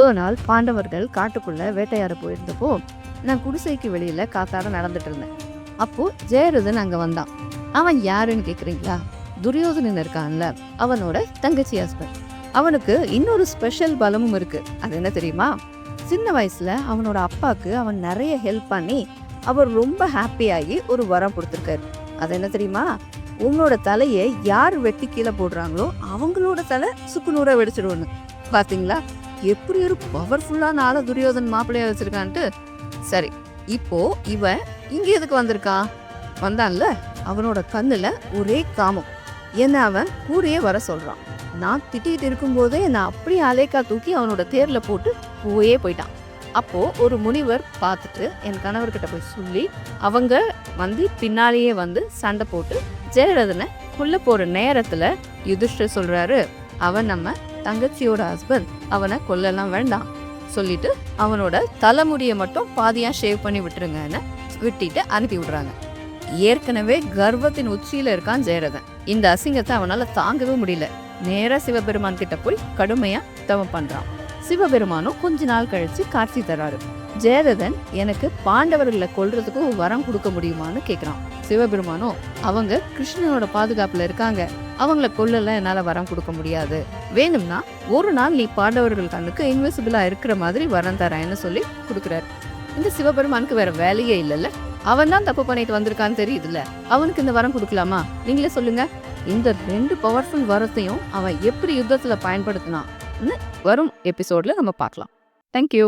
முதல் நாள் பாண்டவர்கள் காட்டுக்குள்ள வேட்டையாட போயிருந்தப்போ நான் குடிசைக்கு வெளியில காத்தாட நடந்துட்டு இருந்தேன். அப்போ ஜெயரதன் அங்க வந்தான். அவன் யாருன்னு கேக்குறீங்களா? துரியோதனன் இருக்கான்ல, அவனோட தங்கச்சி ஹஸ்பண்ட். அவனுக்கு இன்னொரு ஸ்பெஷல் பலமும் இருக்கு. அது என்ன தெரியுமா? சின்ன வயசுல அவனோட அப்பாவுக்கு அவன் நிறைய ஹெல்ப் பண்ணி அவர் ரொம்ப ஹாப்பியாகி ஒரு வரம் கொடுத்துருக்காரு. அது என்ன தெரியுமா? உன்னோட தலையை யார் வெட்டி கீழே போடுறாங்களோ அவங்களோட தலை சுக்குநூறா வெடிச்சிடுவோன்னு. பாத்தீங்களா எப்படி ஒரு பவர்ஃபுல்லான ஆள துரியோதன் மாப்பிள்ளையா வச்சிருக்கான்ட்டு. சரி, இப்போ இவன் இங்க எதுக்கு வந்திருக்கான்? வந்தான்ல, அவனோட கண்ணுல ஒரே காமம். என்ன அவன் கூடயே வர சொல்றான். நான் திட்டிகிட்டு இருக்கும் போதே நான் அப்படியே அலேக்கா தூக்கி அவனோட தேர்ல போட்டு போயிட்டான். அப்போ ஒரு முனிவர் பார்த்துட்டு என் கணவர்கிட்ட போய் சொல்லி அவங்க வந்து பின்னாலேயே வந்து சண்டை போட்டு ஜெயரதனை கொல்ல போற நேரத்துல யுதிஷ்டர் சொல்றாரு, அவன் நம்ம தங்கச்சியோட ஹஸ்பண்ட், அவனை கொல்லலாம் வேண்டாம் சொல்லிட்டு அவனோட தலைமுடியை மட்டும் பாதியா ஷேவ் பண்ணி விட்டுருங்கன்னு விட்டிட்டு அனுப்பி விடுறாங்க. ஏற்கனவே கர்வத்தின் உச்சியில இருக்கான் ஜெயரதன். இந்த அசிங்கத்தை அவனால தாங்கவே முடியல. நேரா சிவபெருமான் கிட்ட போய் கடுமையா தவம் பண்றான். சிவபெருமானும் கொஞ்ச நாள் கழிச்சு காட்சி தராரு. ஜெயரதன் எனக்கு பாண்டவர்களை கொல்றதுக்கு ஒரு வரம் கொடுக்க முடியுமான்னு கேக்குறான். சிவபெருமானும் அவங்க கிருஷ்ணனோட பாதுகாப்புல இருக்காங்க, அவங்கள கொல்லல என்னால வரம் கொடுக்க முடியாது, வேணும்னா ஒரு நாள் நீ பாண்டவர்கள் கண்ணுக்கு இன்விசிபிளா இருக்கிற மாதிரி வரம் தரேன்னு சொல்லி கொடுக்குறாரு. இந்த சிவபெருமானுக்கு வேற வேலையே இல்லைல்ல, அவன் தான் தப்பு பண்ணிட்டு வந்திருக்கான்னு தெரியுதுல்ல, அவனுக்கு இந்த வரம் கொடுக்கலாமா? நீங்களே சொல்லுங்க. இந்த 2 பவர்ஃபுல் வரத்தையும் அவன் எப்படி யுத்தத்துல பயன்படுத்தினான்னு வரும் எபிசோட்ல நம்ம பார்க்கலாம். தேங்க்யூ.